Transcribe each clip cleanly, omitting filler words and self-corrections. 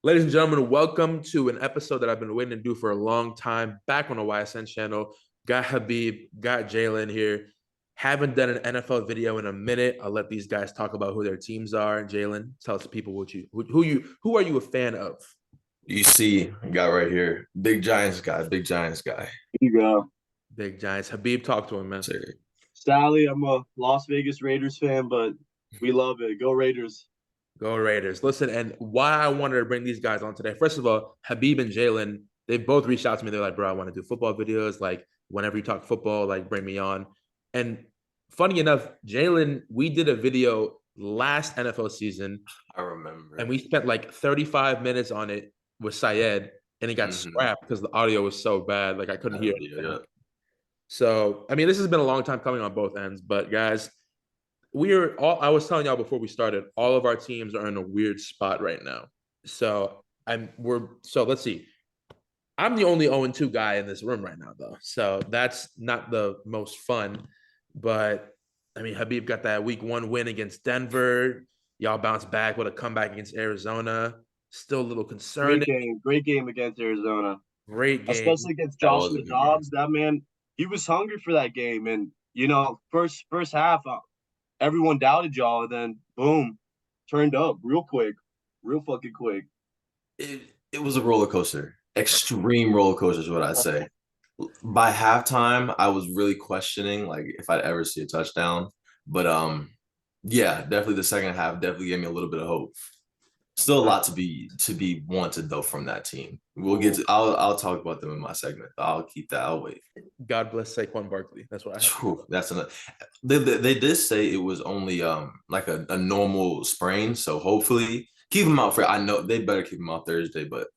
Ladies and gentlemen, welcome to an episode that I've been waiting to do for a long time. Back on the YSN channel. Got Habib, got Jaylon here. Haven't done an NFL video in a minute. I'll let these guys talk about who their teams are. Jaylon, tell us the people who are you a fan of? You see, got right here, big Giants guy, big Giants guy. You go. Big Giants. Habib, talk to him, man. Sir. Sadly, I'm a Las Vegas Raiders fan, but we love it. Go Raiders. Go Raiders. Listen, and why I wanted to bring these guys on today. First of all, Habib and Jaylon, they both reached out to me. They're like, bro, I want to do football videos. Like, whenever you talk football, like, bring me on. And funny enough, Jaylon, we did a video last NFL season. I remember. And we spent like 35 minutes on it with Syed, and it got scrapped because the audio was so bad. Like, I couldn't hear it. Yeah. So, I mean, this has been a long time coming on both ends. But, guys, I was telling y'all before we started, all of our teams are in a weird spot right now. So let's see. I'm the only 0-2 guy in this room right now, though. So that's not the most fun. But I mean, Habib got that week 1 win against Denver. Y'all bounced back with a comeback against Arizona. Still a little concerning. Great game against Arizona. Great game. Especially against Joshua Dobbs. That man, he was hungry for that game. And, first half, everyone doubted y'all, and then boom, turned up real quick, real fucking quick. It was a roller coaster, extreme roller coaster is what I'd say. By halftime, I was really questioning like if I'd ever see a touchdown, but yeah, definitely the second half definitely gave me a little bit of hope. Still a lot to be wanted though from that team. We'll get to. I'll talk about them in my segment. I'll keep that. I'll wait. God bless Saquon Barkley. That's what I have. That's enough. They did say it was only like a normal sprain, so hopefully keep him out for. I know they better keep him out Thursday, but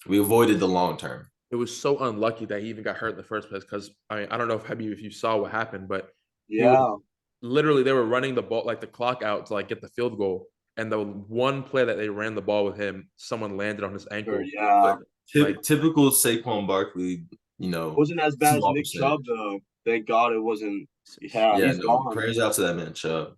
we avoided the long term. It was so unlucky that he even got hurt in the first place because I don't know if you saw what happened, but yeah, literally they were running the ball like the clock out to like get the field goal. And the one play that they ran the ball with him, someone landed on his ankle. Sure, yeah. Typical Saquon Barkley, wasn't as bad as Nick Chubb, though. Thank God it wasn't. Yeah, prayers out to that man, Chubb.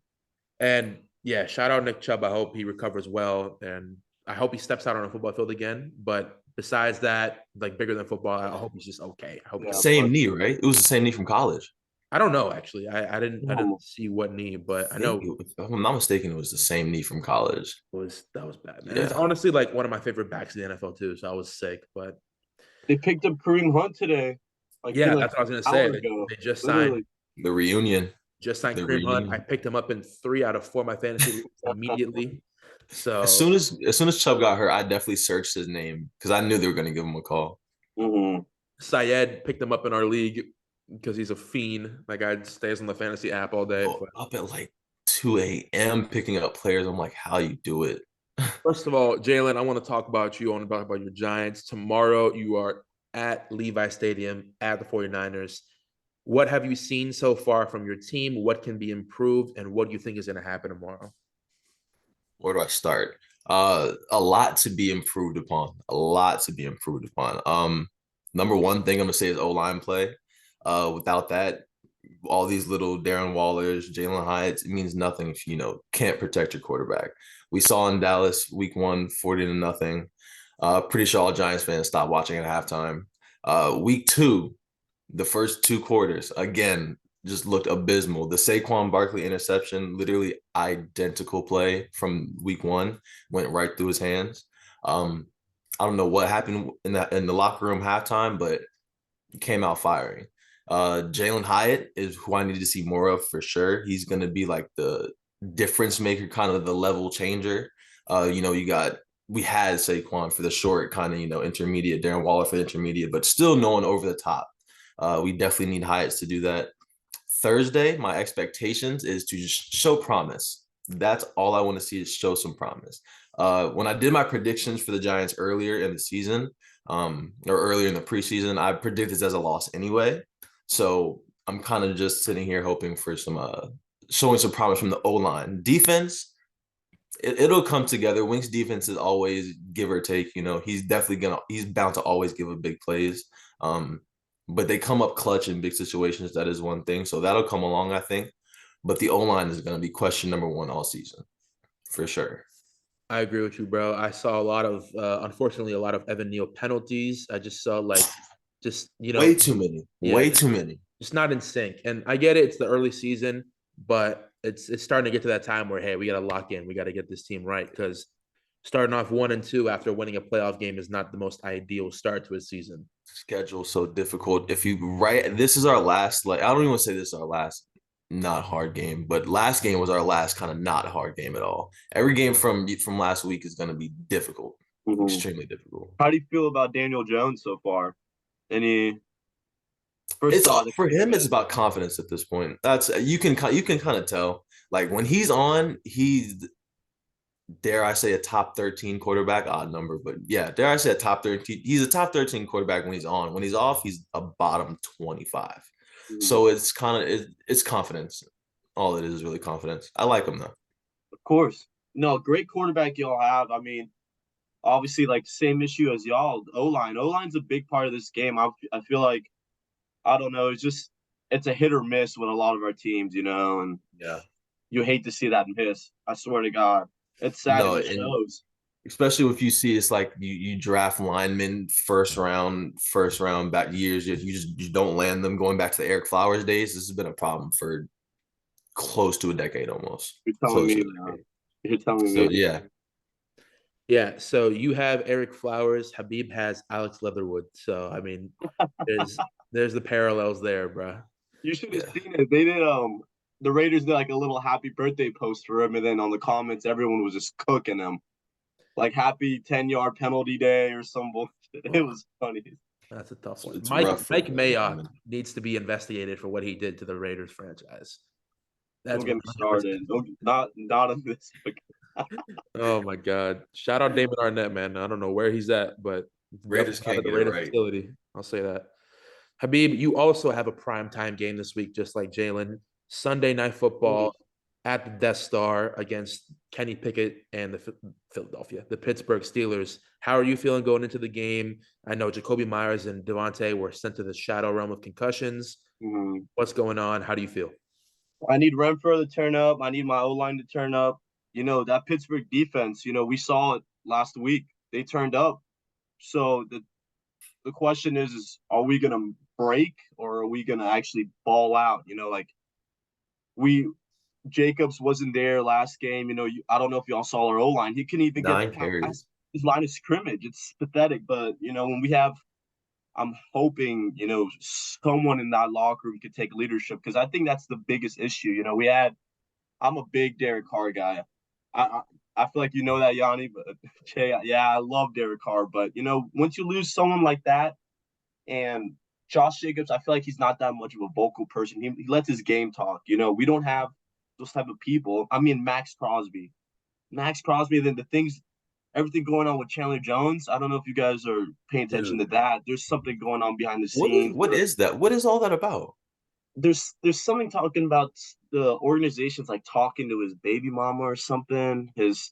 And yeah, shout out Nick Chubb. I hope he recovers well. And I hope he steps out on a football field again. But besides that, like bigger than football, I hope he's just okay. I hope same knee, right? It was the same knee from college. I don't know, actually. I didn't see what knee, but I know if I'm not mistaken, it was the same knee from college. That was bad, man. Yeah. It's honestly like one of my favorite backs in the NFL too. So I was sick, but they picked up Kareem Hunt today. Yeah, that's what I was gonna say. They just signed the reunion. Just signed Kareem Hunt. I picked him up in 3 out of 4 of my fantasy immediately. So as soon as Chubb got hurt, I definitely searched his name because I knew they were gonna give him a call. Syed picked him up in our league because he's a fiend. That guy stays on the fantasy app all day. Up at like 2 a.m. picking up players. I'm like, how you do it? First of all, Jaylon, I want to talk about you. I want to talk about your Giants. Tomorrow, you are at Levi Stadium at the 49ers. What have you seen so far from your team? What can be improved? And what do you think is going to happen tomorrow? Where do I start? A lot to be improved upon. Number one thing I'm going to say is O-line play. Without that, all these little Darren Wallers, Jaylon Hyatt, it means nothing if you can't protect your quarterback. We saw in Dallas week 1, 40-0. Pretty sure all Giants fans stopped watching at halftime. Week 2, the first 2 quarters, again, just looked abysmal. The Saquon Barkley interception, literally identical play from week 1, went right through his hands. I don't know what happened in the locker room halftime, but came out firing. Jaylon Hyatt is who I need to see more of for sure. He's going to be like the difference maker, kind of the level changer. We had Saquon for the short kind of, intermediate, Darren Waller for the intermediate, but still no one over the top. We definitely need Hyatt to do that. Thursday, my expectations is to just show promise. That's all I want to see is show some promise. When I did my predictions for the Giants earlier in the season, or earlier in the preseason, I predicted this as a loss anyway. So I'm kind of just sitting here hoping for some showing some promise from the O-line. Defense, it'll come together. Wink's defense is always give or take. He's bound to always give a big plays. But they come up clutch in big situations. That is one thing. So that'll come along, I think. But the O-line is going to be question number 1 all season, for sure. I agree with you, bro. I saw a lot of, unfortunately, a lot of Evan Neal penalties. I just saw like, just Way too many. yeah, Way too many. just not in sync. And I get it; it's the early season, but it's starting to get to that time where hey, we got to lock in. We got to get this team right because starting off 1-2 after winning a playoff game is not the most ideal start to a season. Schedule so difficult. If you this is our last, like, I don't even want to say this is our last not hard game, but last game was our last kind of not hard game at all. Every game from last week is going to be difficult, extremely difficult. How do you feel about Daniel Jones so far? Any first It's thought for him. It's about confidence at this point. That's you can kind of tell. Like when he's on, he's, dare I say, a top 13 quarterback, odd number, but yeah, dare I say a top 13. He's a top 13 quarterback when he's on. When he's off, he's a bottom 25. So it's kind of it's confidence. All it is really confidence. I like him though. Of course. No, great quarterback y'all have. I mean, obviously, like same issue as y'all. O-line. O-line's a big part of this game. I feel like, I don't know, it's a hit or miss with a lot of our teams, and Yeah. you hate to see that miss. I swear to God. It's sad No, and it and shows. especially if you see it's like you draft linemen first round back years, you don't land them. Going back to the Eric Flowers days, this has been a problem for close to a decade almost. You're telling Close to me, a man. decade. You're telling So me. yeah, Yeah, so you have Eric Flowers, Habib has Alex Leatherwood. So I mean, there's there's the parallels there, bro. You should have yeah. seen it. They did the Raiders did like a little happy birthday post for him, and then on the comments everyone was just cooking him. Like happy 10-yard penalty day or some bullshit. It was funny. That's a tough one. It's Mike rough for Mike the Mayock linemen. needs to be investigated for what he did to the Raiders franchise. That's Don't get me 100%. started. Don't not on this. Oh my God! Shout out Damon Arnett, man. I don't know where he's at, but Raiders definitely not can't at the get it Raider right. facility. I'll say that. Habib, you also have a prime time game this week, just like Jaylon. Sunday Night Football at the Death Star against Kenny Pickett and the Pittsburgh Steelers. How are you feeling going into the game? I know Jacoby Myers and Devontae were sent to the shadow realm of concussions. Mhm. What's going on? How do you feel? I need Renfro to turn up. I need my O line to turn up. That Pittsburgh defense. We saw it last week. They turned up. So the question is are we gonna break or are we gonna actually ball out? Like we Jacobs wasn't there last game. I don't know if y'all saw our O line. He couldn't even get 9 carries. past his line of scrimmage. It's pathetic. But when we have, I'm hoping someone in that locker room could take leadership because I think that's the biggest issue. I'm a big Derek Carr guy. I I feel like that, Yanni, but Jay, yeah, I love Derek Carr. But once you lose someone like that, and Josh Jacobs, I feel like he's not that much of a vocal person. He lets his game talk. We don't have those type of people. I mean, Max Crosby. Then everything going on with Chandler Jones. I don't know if you guys are paying attention to Dude, that. There's something going on behind the scenes. what is that? What is all that about? There's something talking about the organization's like talking to his baby mama or something, his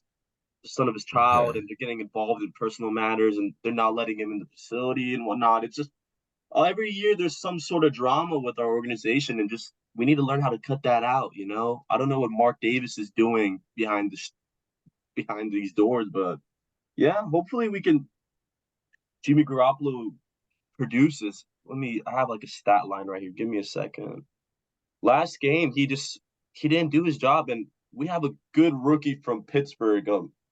the son of his child, Okay. and they're getting involved in personal matters, and they're not letting him in the facility and whatnot. It's just every year there's some sort of drama with our organization, and just we need to learn how to cut that out. I don't know what Mark Davis is doing behind these doors, but yeah, hopefully we can. Jimmy Garoppolo produces. I have like a stat line right here. Give me a second. Last game, he didn't do his job, and we have a good rookie from Pittsburgh,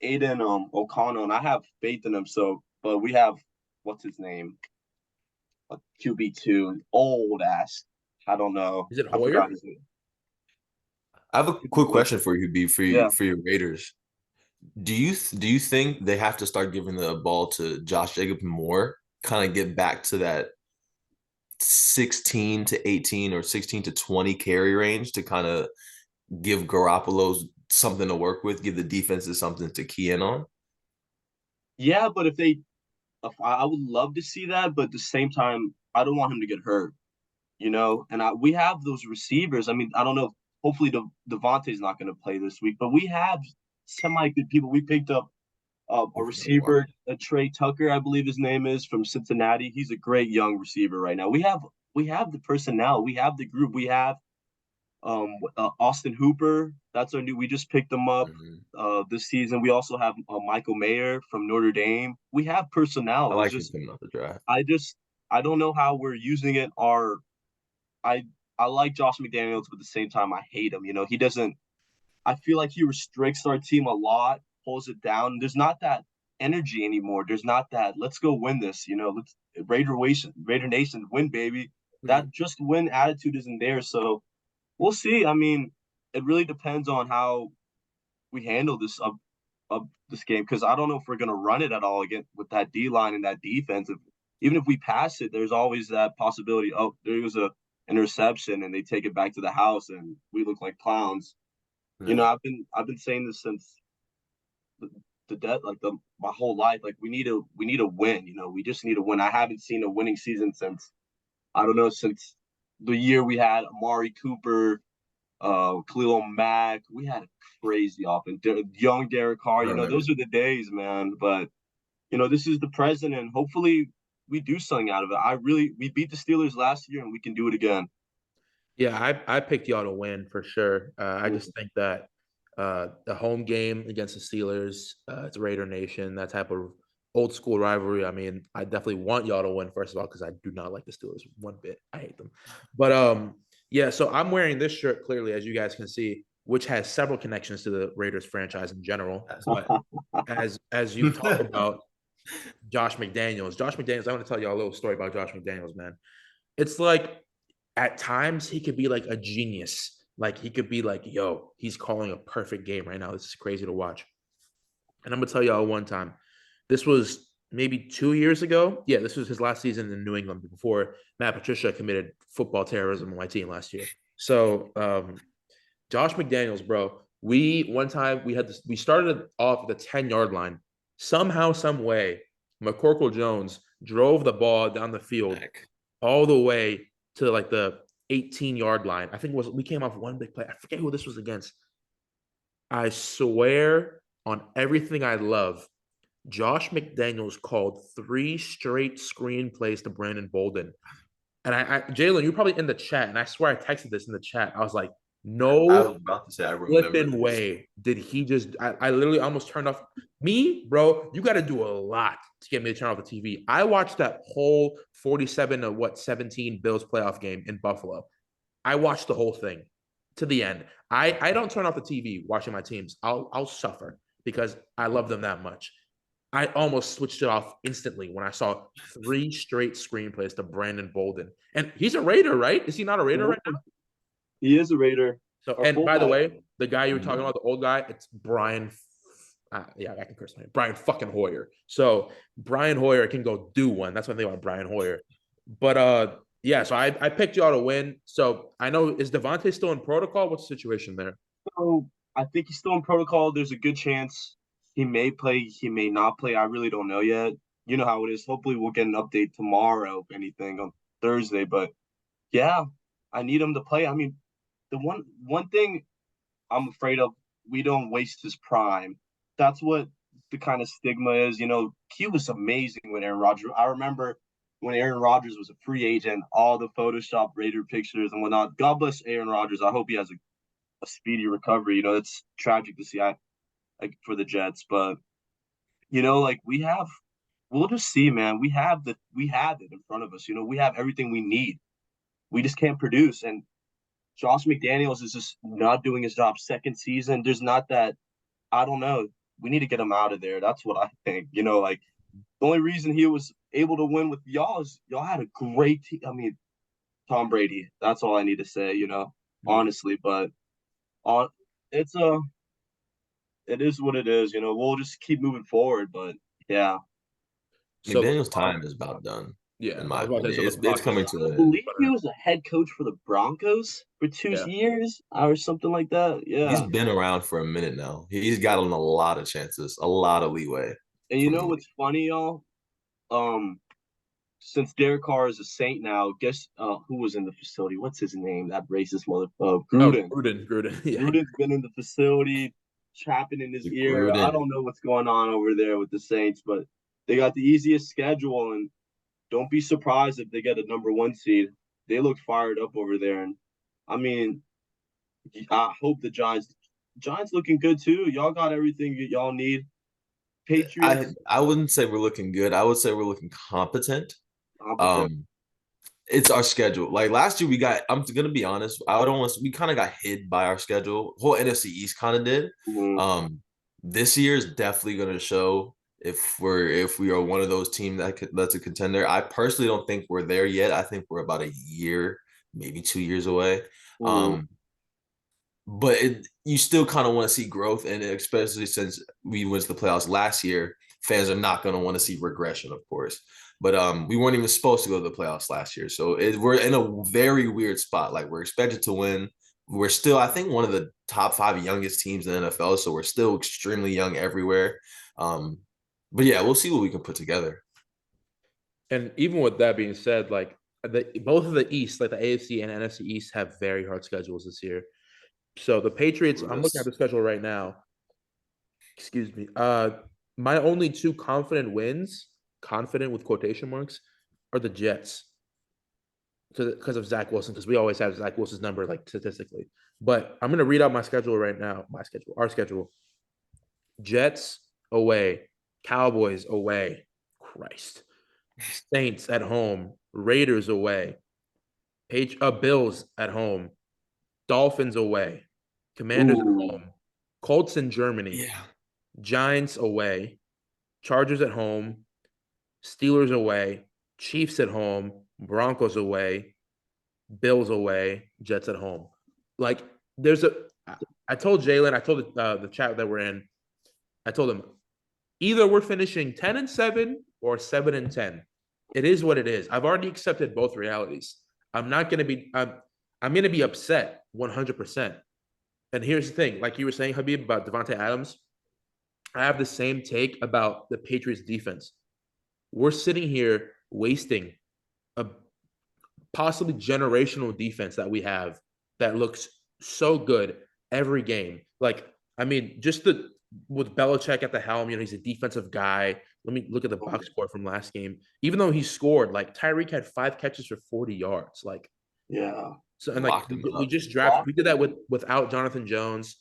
Aiden O'Connell, and I have faith in him. So, but we have what's his name, a QB2, old ass. I don't know. Is it I Hoyer? forgot his name. I have a quick question for you, B, for Yeah. your Raiders. Do you think they have to start giving the ball to Josh Jacobs more? Kind of get back to that 16 to 18 or 16 to 20 carry range to kind of give Garoppolo something to work with, give the defenses something to key in on? Yeah, but I would love to see that, but at the same time, I don't want him to get hurt. And we have those receivers. I mean, I don't know. Hopefully, Devontae's not going to play this week, but we have semi good people. We picked up a receiver, Trey Tucker, I believe his name is, from Cincinnati. He's a great young receiver right now. We have the personnel. We have the group. We have Austin Hooper. That's our new. We just picked them up Mhm. this season. We also have Michael Mayer from Notre Dame. We have I personnel. It's like him just coming off the draft. I don't know how we're using it. I I like Josh McDaniels, but at the same time I hate him. He doesn't. I feel like he restricts our team a lot, pulls it down. There's not that energy anymore. There's not that let's go win this. Let's Raider Nation win, baby. Mhm. That just win attitude isn't there. So we'll see. I mean, it really depends on how we handle this game because I don't know if we're gonna run it at all again with that D line and that defense. Even if we pass it, there's always that possibility. Oh, there was a interception and they take it back to the house and we look like clowns. Yeah. I've been saying this since the death like the my whole life. Like we need a win. We just need a win. I haven't seen a winning season since I don't know since the year we had Amari Cooper, Khalil Mack. We had a crazy offense. Young Derek Carr. I remember. Those are the days, man. But this is the present, and hopefully we do something out of it. We beat the Steelers last year, and we can do it again. Yeah, I picked y'all to win for sure. I just think that the home game against the Steelers, it's Raider Nation, that type of old school rivalry. I mean, I definitely want y'all to win first of all because I do not like the Steelers one bit. I hate them. But yeah. So I'm wearing this shirt clearly, as you guys can see, which has several connections to the Raiders franchise in general. But as you talk about Josh McDaniels, I want to tell y'all a little story about Josh McDaniels, man. It's like at times he could be like a genius. Like he could be like, yo, he's calling a perfect game right now. This is crazy to watch. And I'm gonna tell y'all one time. This was maybe 2 years ago. Yeah, this was his last season in New England before Matt Patricia committed football terrorism on my team last year. So Josh McDaniels, bro. We one time we had this. We started off at the 10-yard line. Somehow, some way, McCorkle Jones drove the ball down the field Heck. all the way to like the 18-yard line. I think it was we came off one big play. I forget who this was against. I swear on everything I love, Josh McDaniels called 3 straight screenplays to Brandon Bolden. And Jalen, you're probably in the chat, and I swear I texted this in the chat. I was like, I no was about to say I remember flipping this. way did he just I literally almost turned off me, bro. You got to do a lot to get me to turn off the TV. I watched that whole 47 to 17 Bills playoff game in Buffalo. I watched the whole thing to the end. I don't turn off the TV watching my teams. I'll suffer because I love them that much. I almost switched it off instantly when I saw 3 straight screenplays to Brandon Bolden. And he's a Raider, right? Is he not a Raider right now? He is a Raider, So, our and by the fullback. way, the guy you were talking Mhm. about, the old guy, it's Brian. Yeah, I can curse my name. Brian fucking Hoyer. So Brian Hoyer can go do one. That's one thing about Brian Hoyer. But yeah. So I picked y'all to win. So I know is Devontae still in protocol? What's the situation there? So I think he's still in protocol. There's a good chance he may play, he may not play. I really don't know yet. You know how it is. Hopefully, we'll get an update tomorrow, if anything, on Thursday. But yeah, I need him to play. I mean, the one thing I'm afraid of, we don't waste his prime. That's what the kind of stigma is. He was amazing when Aaron Rodgers. I remember when Aaron Rodgers was a free agent, all the Photoshop Raider pictures and whatnot. God bless Aaron Rodgers. I hope he has a speedy recovery. It's tragic to see. Like for the Jets, but like we'll just see, man. We have it in front of us. We have everything we need. We just can't produce. And Josh McDaniels is just not doing his job. Second season, there's not that. I don't know. We need to get him out of there. That's what I think. Like the only reason he was able to win with y'all is y'all had a great team. I mean, Tom Brady. That's all I need to say. Yeah. Honestly, but on it's it is what it is. We'll just keep moving forward. But yeah, So the McDaniel's clock, time is about done, yeah, in I my was about to opinion. say, so the It's clock is coming to I an end. believe he was a head coach for the Broncos for two yeah. years or something like that. He's Yeah. been around for a minute now. He's gotten a lot of chances, a lot of leeway And you from know the what's funny, y'all? Um, since Derek Carr is a Saint now, guess who was in the facility? What's his name? That racist mother Oh, Gruden. Gruden, yeah. Gruden's been in the facility, chapping in his league. ear. I Gruden. don't know what's going on over there with the Saints, but they got the easiest schedule, and don't be surprised if they get a number 1 seed. They look fired up over there, and I mean, I hope the Giants looking good too. Y'all got everything y'all need. I Patriots, I wouldn't say we're looking good. I would say we're looking competent. competent. Um, it's our schedule. Like last year, I'm gonna be honest. I don't want. We kind of got hid by our schedule. Whole NFC East kind of did. Mhm. This year is definitely gonna show if we are one of those teams that's a contender. I personally don't think we're there yet. I think we're about a year, maybe 2 years away. Mhm. Um, but you still kind of want to see growth, and especially since we went to the playoffs last year, fans are not going to want to see regression, of course. But we weren't even supposed to go to the playoffs last year, so we're in a very weird spot. Like we're expected to win. We're still, I think, one of the top 5 youngest teams in the NFL, so we're still extremely young everywhere. Um, but yeah, we'll see what we can put together. And even with that being said, like both of the East, like the AFC and NFC East, have very hard schedules this year. So the Patriots, I'm looking at Yes. the schedule right now. Excuse me. My only two confident wins, confident with quotation marks, are the Jets. Because of Zach Wilson, because we always have Zach Wilson's number, like statistically. But I'm gonna read out my schedule right now. My schedule, our schedule. Jets away, Cowboys away. Christ. Saints at home, Raiders away, Bills at home, Dolphins away, Commanders at Ooh. home, Colts in Germany, Yeah. Giants away, Chargers at home, Steelers away, Chiefs at home, Broncos away, Bills away, Jets at home. Like there's a, I told Jaylon, I told the chat that we're in, I told him either we're finishing 10-7 or 7-10. It is what it is. I've already accepted both realities. I'm not gonna be. I'm gonna be upset 100%. And here's the thing, like you were saying, Habib, about Devontae Adams. I have the same take about the Patriots defense. We're sitting here wasting a possibly generational defense that we have that looks so good every game. Like, I mean, just the with Belichick at the helm, he's a defensive guy. Let me look at the box score from last game. Even though he scored, like Tyreek had 5 catches for 40 yards. Like, Yeah. so and like Locked him we up. just drafted, we did that without Jonathan Jones.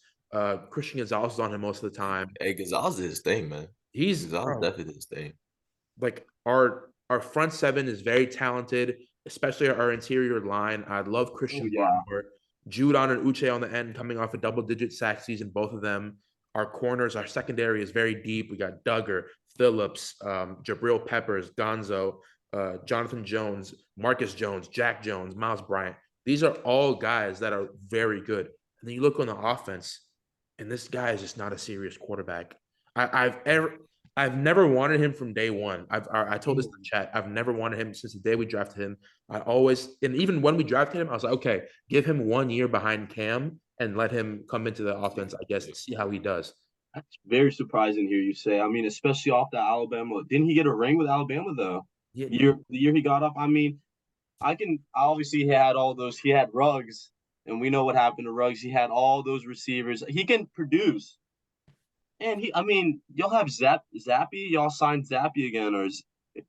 Christian Gonzalez is on him most of the time. Hey, Gonzalez is his thing, man. He's Gonzalez bro, definitely his thing. like our front seven is very talented, especially our interior line. I love Oh Christian yeah. Barmore, Judon and Uche on the end, coming off a double-digit sack season, both of them. Our corners, our secondary is very deep. We got Duggar, Phillips, Jabril Peppers, Gonzo, Jonathan Jones, Marcus Jones, Jack Jones, Miles Bryant. These are all guys that are very good. And then you look on the offense, and this guy is just not a serious quarterback. I've never wanted him from day one. I told this in the chat. I've never wanted him since the day we drafted him. I always, and even when we drafted him, I was like, okay, give him 1 year behind Cam and let him come into the offense, I guess, to see how he does. That's very surprising to hear you say. I mean, especially off the Alabama. Didn't he get a ring with Alabama though? Yeah, The year he got up. I mean, I can obviously he had all those. He had Ruggs, and we know what happened to Ruggs. He had all those receivers. He can produce, and I mean, y'all have Zappy. Y'all signed Zappy again, or is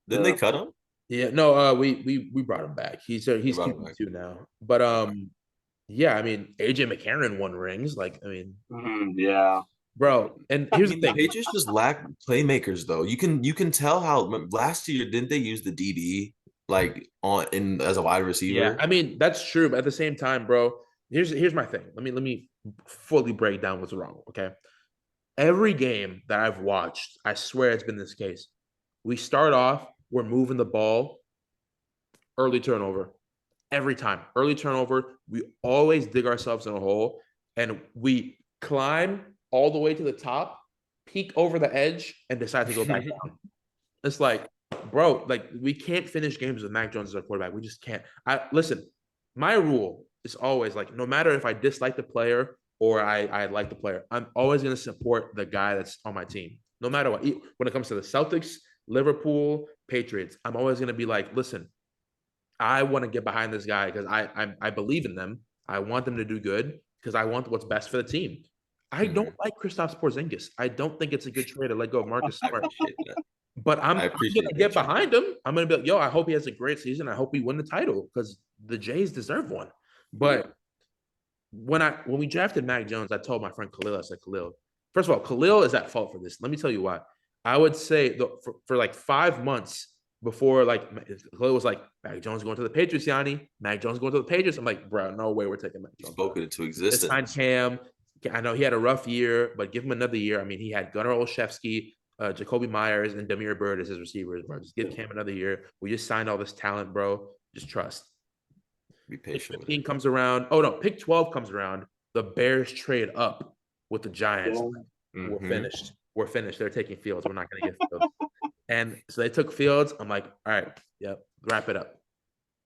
Didn't they cut him? yeah. No, we brought him back. They He's brought him QB back. two now. But Okay. yeah. I mean, AJ McCarron won rings. Like, I mean, yeah. bro. And I here's the mean, the thing. Patriots just lack playmakers, though. You can tell how last year didn't they use the DB like on in as a wide Yeah, receiver? I mean that's true, but at the same time, bro, here's my thing. Let me fully break down what's wrong. Okay, every game that I've watched, I swear it's been this case. We start off, we're moving the ball, early turnover. Every time, early turnover, we always dig ourselves in a hole and we climb all the way to the top, peek over the edge, and decide to go back down. It's like, bro, like we can't finish games with Mac Jones as our quarterback. We just can't. I listen. My rule is always like, no matter if I dislike the player or I like the player, I'm always going to support the guy that's on my team, no matter what. When it comes to the Celtics, Liverpool, Patriots, I'm always going to be like, listen, I want to get behind this guy because I believe in them. I want them to do good because I want what's best for the team. I don't Mhm. like Kristaps Porzingis. I don't think it's a good trade to let go of Marcus I Smart. appreciate that. But I'm I gonna appreciate get that, Chief. behind him. I'm gonna be like, yo, I hope he has a great season. I hope we win the title because the Jays deserve one. But when we drafted Mac Jones, I told my friend Khalil, I said, Khalil, first of all, Khalil is at fault for this. Let me tell you why. I would say for like 5 months before, like Khalil was like, Mac Jones going to the Patriots, Yanni. Mac Jones going to the Patriots. I'm like, bro, no way we're taking Mac He Jones. spoke it into Just signed existence. Cam. I know he had a rough year, but give him another year. I mean, he had Gunnar Olszewski, Jacoby Myers, and Demir Bird as his receivers, bro. Just give Cam another year. We just signed all this talent, bro. Just trust. Be Pick patient with 15 it. comes around. Oh no, pick 12 comes around. The Bears trade up with the Giants. Yeah. We're Mm-hmm. finished. We're finished. They're taking Fields. We're not going to get Fields. And so they took Fields. I'm like, all right, yep, wrap it up.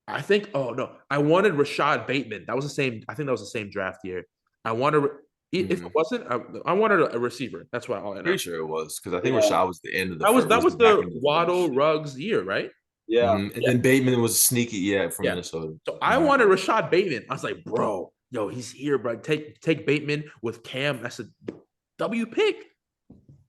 I think, oh no, I wanted Rashad Bateman. That was the same. I think that was the same draft year. I wanted, if Mm-hmm. it wasn't, I wanted a receiver. That's why all I know. Pretty sure it was because I think Yeah. Rashad was the end of the That was first. that was The back the end of the Waddle first. Ruggs year, right? Yeah. And Yeah. then Bateman was sneaky, from Yeah. Minnesota. So I wanted Rashad Bateman. I was like, bro, yo, he's here, bro. Take Bateman with Cam. That's a W pick,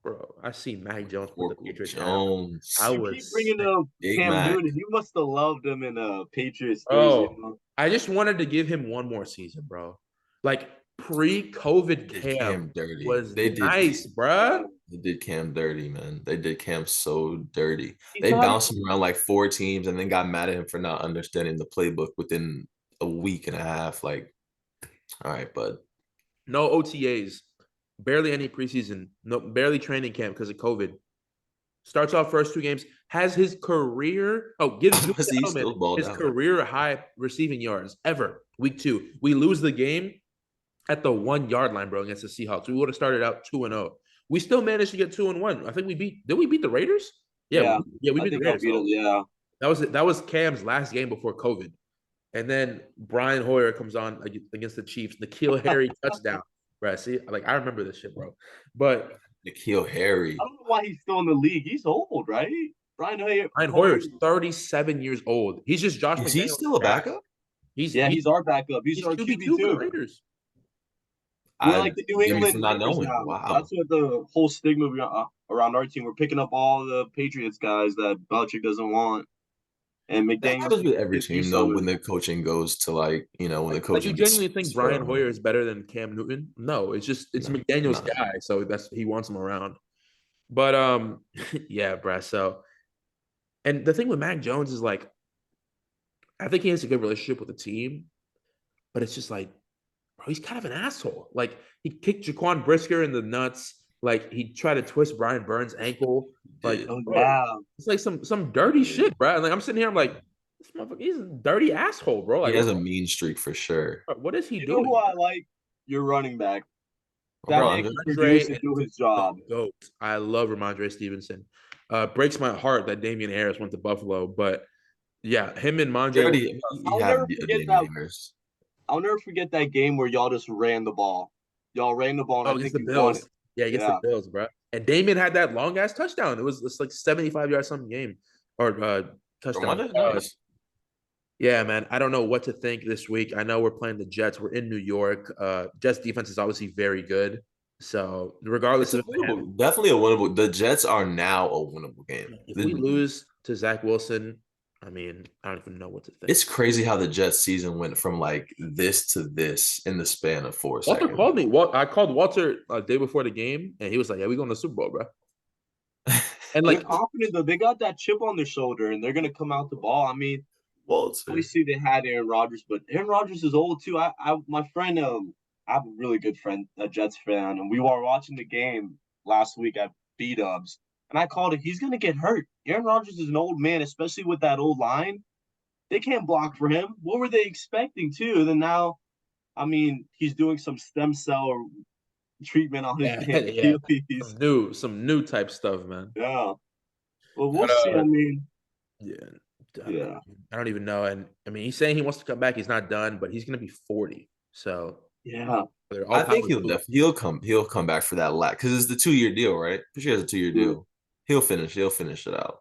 bro. I see Mac Jones put the Oracle Patriots down. Jones. I You keep was bringing sick. up Big Cam Mac. Newton. You must have loved him in a Patriots jersey. You Oh, know? I just wanted to give him one more season, bro. Like pre-COVID Did Cam Cam dirty. was nice, Yeah. bruh. They did Cam dirty, man. They did Cam so dirty. He They thought bounced him around like 4 teams and then got mad at him for not understanding the playbook within a week and a half. Like, all right, bud. No OTAs, barely any preseason, no, barely training camp because of COVID. Starts off first 2 games, has his career. Oh, gives Julian He Edelman still balled his out. career high receiving yards ever. Week 2, we lose the game at the 1 yard line, bro, against the Seahawks. We would have started out 2-0. We still managed to get 2-1. I think we beat. Did we beat the Raiders? yeah. We I beat the think I Raiders. beat him. Yeah. That was Cam's last game before COVID. And then Brian Hoyer comes on against the Chiefs. N'Keal Harry touchdown. Bro, see, like I remember this shit, bro. But N'Keal Harry. I don't know why he's still in the league. He's old, right? Brian Hoyer. Brian Hoyer's 37 years old. He's just Josh Is he McDaniels' still a guy. backup? Yeah, he's our backup. He's he's our QB2 QB for the two. Raiders. We're I like the New forgive me England for not Patriots knowing. now. Wow. That's what the whole stigma around our team. We're picking up all the Patriots guys that Belichick doesn't want, and That McDaniels happens can with every get team use though of when it. the coaching goes to when the Like you coaching gets genuinely think Brian sterile. Hoyer is better than Cam Newton? No, it's No, McDaniels' no. guy, so that's he wants him around. But yeah, bruh. So, and the thing with Mac Jones is like, I think he has a good relationship with the team, but it's just like, bro, he's kind of an asshole. Like he kicked Jaquan Brisker in the nuts. Like he tried to twist Brian Burns' ankle. Like, Did. Oh bro, yeah, it's like some dirty Did. shit, bro. And like I'm sitting here, I'm like, this motherfucker, he's a dirty asshole, bro. He Like, has a mean streak for sure. what is he you know who doing? I like? Your running back. That Bro, man I'm can just produce Ramondre and and do his the job. GOAT. I love Ramondre Stevenson. Breaks my heart that Damian Harris went to Buffalo, but yeah, him and Mondre were he I'll have never a forget Damian that. Harris. I'll never forget that game where y'all just ran the ball. Y'all ran the ball, and I against think the you won it. Bills. Yeah, against the Yeah, Bills, bro. And Damian had that long ass touchdown. It's like 75 yard something game or touchdown. Rwanda, nice. Yeah, man. I don't know what to think this week. I know we're playing the Jets. We're in New York. Jets defense is obviously very good. So regardless It's a of winnable, definitely a winnable. The Jets are now a winnable game. if we lose to Zach Wilson, I mean, I don't even know what to think. It's crazy how the Jets season went from like this to this in the span of 4 Walter seconds. called me. I called Walter a day before the game, and he was like, "Yeah, we going to the Super Bowl, bro." And they're like, confident though. They got that chip on their shoulder, and they're gonna come out the ball. I mean, Walter. obviously they had Aaron Rodgers, but Aaron Rodgers is old too. My friend, I have a really good friend, a Jets fan, and we were watching the game last week at B Dubs, and I called it. He's gonna get hurt. Aaron Rodgers is an old man, especially with that old line. They can't block for him. What were they expecting too? And then now, I mean, he's doing some stem cell treatment on his yeah, yeah, Achilles. some new type stuff, man. Yeah. Well, we'll But see. I mean, yeah, yeah. I don't even know. And I mean, he's saying he wants to come back. He's not done, but he's gonna be 40. So Yeah. they're all I think power to him. he'll come back for that because it's the 2 year deal, right? For sure, it's a 2 year deal. He'll finish it out.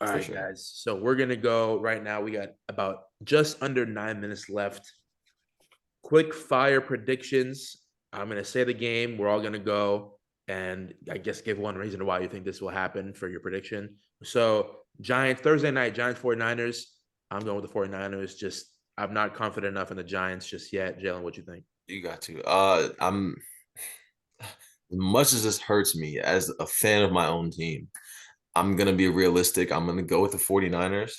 All For right, sure. guys. So we're gonna go right now. We got about just under 9 minutes left. Quick fire predictions. I'm gonna say the game. We're all gonna go and I guess give one reason why you think this will happen for your prediction. So Giants Thursday night, Giants 49ers. I'm going with the 49ers. Just I'm not confident enough in the Giants just yet. Jalen, what you think? You got to. I'm as much as this hurts me as a fan of my own team, I'm gonna be realistic. I'm gonna go with the 49ers.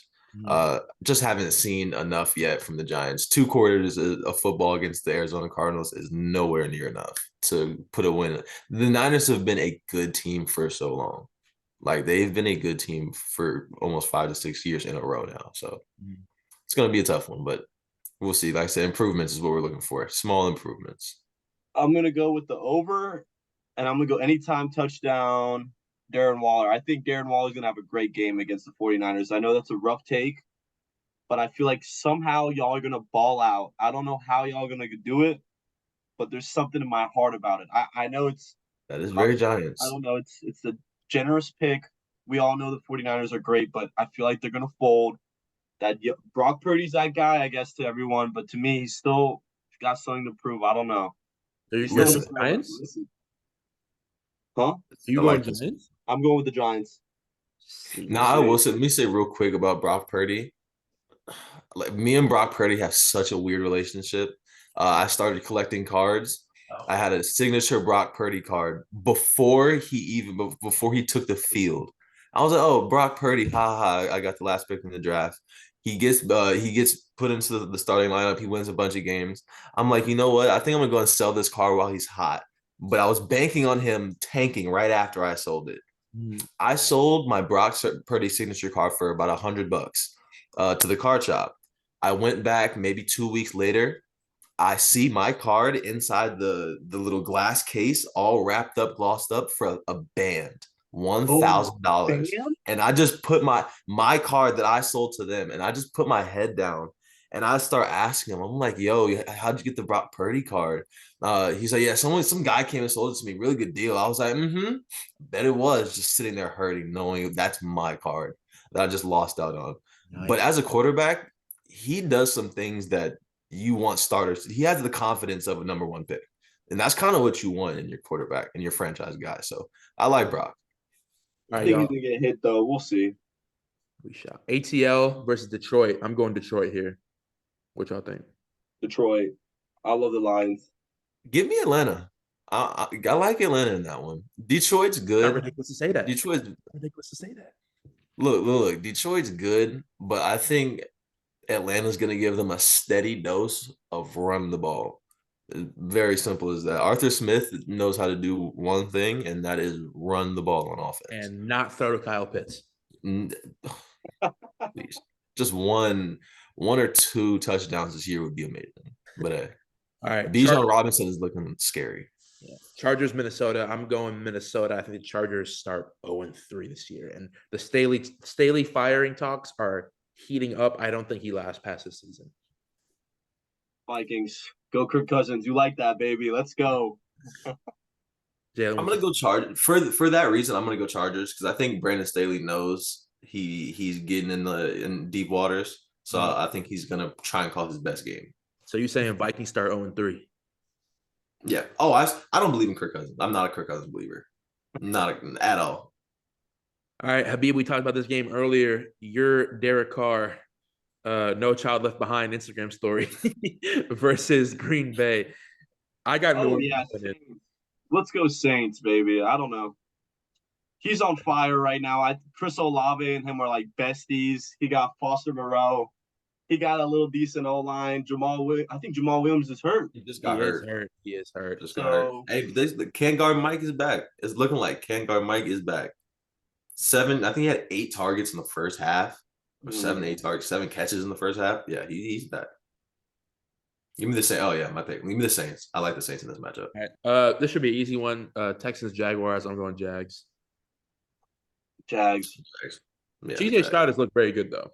Just haven't seen enough yet from the Giants. 2 quarters of football against the Arizona Cardinals is nowhere near enough to put a win. The Niners have been a good team for so long. Like they've been a good team for almost 5 to 6 years in a row now. So it's gonna be a tough one, but we'll see. Like I said, improvements is what we're looking for. Small improvements. I'm gonna go with the over, and I'm gonna go anytime touchdown. Darren Waller. I think Darren Waller is gonna have a great game against the 49ers. I know that's a rough take, but I feel like somehow y'all are gonna ball out. I don't know how y'all are gonna do it, but there's something in my heart about it. I know it's That is I very Giants. don't know, it's a generous pick. We all know the 49ers are great, but I feel like they're gonna fold. That Brock Purdy's that guy, I guess, to everyone, but to me, he's still got something to prove. I don't know. Are you He's still going Listen, with Giants? Huh? Are you I going like this. Giants? I'm going with the Giants. See. Now I will say, let me say real quick about Brock Purdy. Like me and Brock Purdy have such a weird relationship. I started collecting cards. I Oh. had a signature Brock Purdy card before he took the field. I was like, oh, Brock Purdy, ha ha! I got the last pick in the draft. He gets put into the starting lineup. He wins a bunch of games. I'm like, you know what? I think I'm gonna go and sell this card while he's hot. But I was banking on him tanking right after I sold it. Mm. I sold my Brock Purdy signature card for about $100 to the card shop. I went back maybe 2 weeks later. I see my card inside the little glass case, all wrapped up, glossed up for a band, one Oh, thousand dollars. bam! And I just put my card that I sold to them, and I just put my head down and I start asking him. I'm like, "Yo, how'd you get the Brock Purdy card?" He's like, "Yeah, some guy came and sold it to me, really good deal." I was like, "Mm-hmm." Bet it was just sitting there hurting, knowing that's my card that I just lost out on. But Nice. as a quarterback, he does some things that you want starters. He has the confidence of a number 1 pick. And that's kind of what you want in your quarterback and your franchise guy. So I like Brock. All I right, think he's y'all. gonna get hit though. We'll see. We shot ATL versus Detroit. I'm going Detroit here. What y'all think? Detroit. I love the Lions. Give me Atlanta. I like Atlanta in that one. Detroit's Not good. ridiculous to say that. Detroit's Ridiculous to say that. look. Detroit's good, but I think Atlanta's going to give them a steady dose of run the ball. Very simple as that. Arthur Smith knows how to do one thing, and that is run the ball on offense. And not throw to Kyle Pitts. Please. Just one or two touchdowns this year would be amazing. But All right. Bijan Robinson is looking scary. Yeah. Chargers, Minnesota. I'm going Minnesota. I think the Chargers start 0-3 this year. And the Staley firing talks are heating up. I don't think he lasts past this season. Vikings. Go Kirk Cousins. You like that, baby. Let's go. Jalen, I'm gonna go Chargers for that reason. I'm gonna go Chargers because I think Brandon Staley knows he's getting in deep waters. So I think he's gonna try and call his best game. So you saying Vikings start 0-3? Yeah. Oh, I don't believe in Kirk Cousins. I'm not a Kirk Cousins believer. Not at all. All right, Habib, we talked about this game earlier. Your Derek Carr, No Child Left Behind Instagram story versus Green Bay. I got Oh yeah, Saints. Let's go Saints, baby. I don't know. He's on fire right now. Chris Olave and him are like besties. He got Foster Moreau. He got a little decent O line. I think Jamal Williams is hurt. He just He got is hurt. hurt. He is hurt. Just got hurt. So Hey, the Can guard Mike is back. It's looking like Can guard Mike is back. I think he had 8 targets in the first half, or 7 targets, 7 catches in the first half. Yeah, he's back. Give me the Saints. Oh yeah, my pick. Give me the Saints. I like the Saints in this matchup. All right. This should be an easy one. Texans, Jaguars. I'm going Jags. Jags. Yeah, CJ Stroud has looked very good though.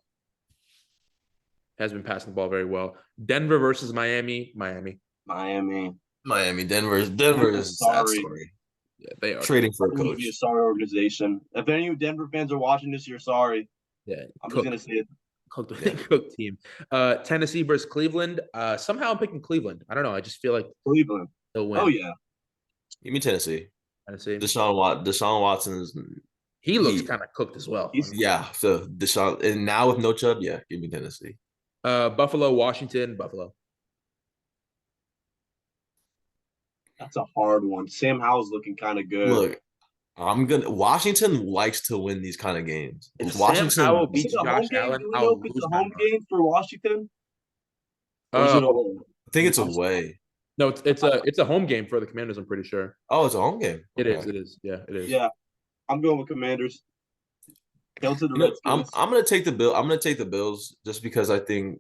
Has been passing the ball very well. Denver versus Miami. Miami. Denver is a sad Sorry. story. Yeah, they are Trading for a It's going to be a coach. sorry organization. If any Denver fans are watching this, you're sorry. Yeah, I'm just going to say it. Cook team. Tennessee versus Cleveland. Somehow I'm picking Cleveland. I don't know. I just feel like Cleveland. they'll win. Oh, yeah. Give me Tennessee. Tennessee. Deshaun Watson is He looks kind of cooked as well. yeah. So Deshaun and now with no Chubb, yeah, give me Tennessee. Buffalo, Washington, Buffalo. That's a hard one. Sam Howell's looking kind of good. Look, Washington likes to win these kind of games. If Sam Washington, Howell Is it beats a Josh home game? Allen, Do we know I'll if it's lose a my home mind. game for Washington, or is Uh, it a home? I think it's away. no, it's a home game for the Commanders. I'm pretty sure Oh, it's a home game. it Okay. is. It is. Yeah, it is. Yeah, I'm going with Commanders. Hail to the You know, Redskins. I'm gonna take the Bill. I'm gonna take the Bills just because I think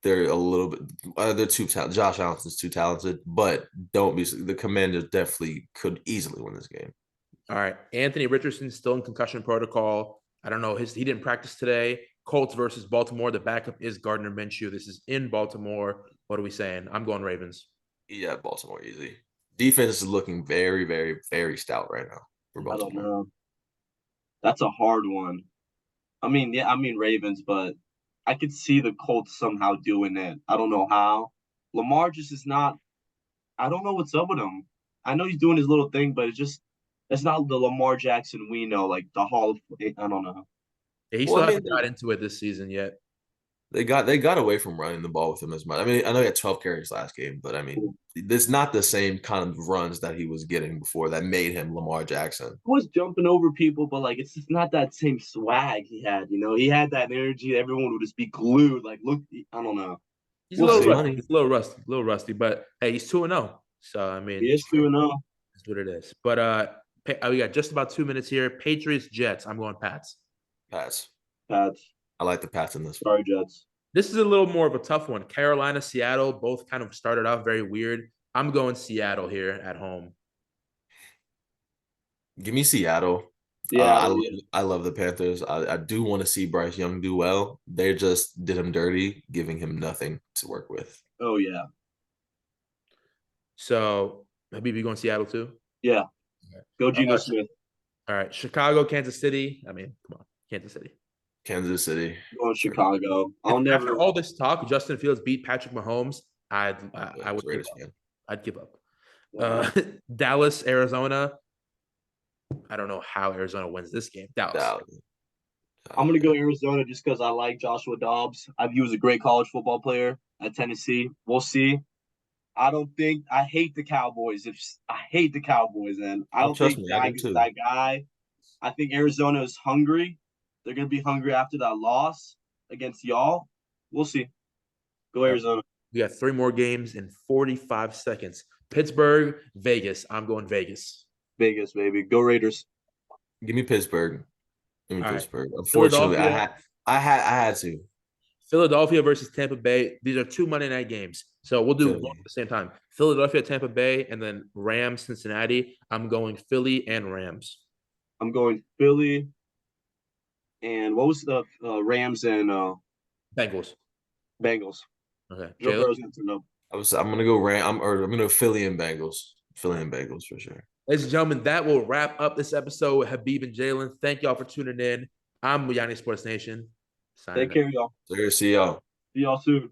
they're a little bit. They're too talented. Josh Allen's too talented, but don't be. The Commanders definitely could easily win this game. All right, Anthony Richardson still in concussion protocol. I don't know. He didn't practice today. Colts versus Baltimore. The backup is Gardner Minshew. This is in Baltimore. What are we saying? I'm going Ravens. Yeah, Baltimore easy. Defense is looking very, very, very stout right now for I don't Baltimore. know. That's a hard one. I mean, yeah, I mean Ravens, but I could see the Colts somehow doing it. I don't know how. Lamar just is not. I don't know what's up with him. I know he's doing his little thing, but it's not the Lamar Jackson we know, like the Hall of. I don't know. Yeah, he Well, still I mean, hasn't got into it this season yet. they got away from running the ball with him as much. I mean, I know he had 12 carries last game, but I mean, it's not the same kind of runs that he was getting before that made him Lamar Jackson. He was jumping over people, but like it's just not that same swag he had. You know, he had that energy. Everyone would just be glued. Like, look, I don't know. He's We'll a little see. rusty. He's a little rusty. But hey, he's 2-0. So I mean, He is 2-0. that's what it is. But we got just about 2 minutes here. Patriots, Jets. I'm going Pats. Pats. Pats. I like the Pats in this. Sorry, Jets. This is a little more of a tough one. Carolina, Seattle, both kind of started off very weird. I'm going Seattle here at home. Give me Seattle. Yeah, I love the Panthers. I do want to see Bryce Young do well. They just did him dirty, giving him nothing to work with. Oh yeah. So Habib, you going Seattle too? Yeah. Go Geno Smith. All right. Chicago, Kansas City. I mean, come on. Kansas City. Kansas City. Going Chicago. After all this talk, Justin Fields beat Patrick Mahomes. I would give up. I'd give up. Dallas, Arizona. I don't know how Arizona wins this game. Dallas. I'm gonna go Arizona just because I like Joshua Dobbs. He was a great college football player at Tennessee. We'll see. I hate the Cowboys. I hate the Cowboys, and I don't think Dak is that guy. I think Arizona is hungry. They're gonna be hungry after that loss against y'all. We'll see. Go Arizona. We got 3 more games in 45 seconds. Pittsburgh, Vegas. I'm going Vegas. Vegas, baby. Go Raiders. Give me Pittsburgh. Give me All Pittsburgh. Right. Unfortunately, I had to. Philadelphia versus Tampa Bay. These are 2 Monday night games. So we'll do one at the same time. Philadelphia, Tampa Bay, and then Rams, Cincinnati. I'm going Philly and Rams. I'm going Philly. And what was the Rams and Bengals? Bengals. Okay. I'm gonna go I'm gonna go Philly and Bengals. Philly and Bengals for sure. Ladies and gentlemen, that will wrap up this episode with Habib and Jaylon. Thank y'all for tuning in. I'm Yanni Sports Nation. Take care, y'all. See y'all. See y'all soon.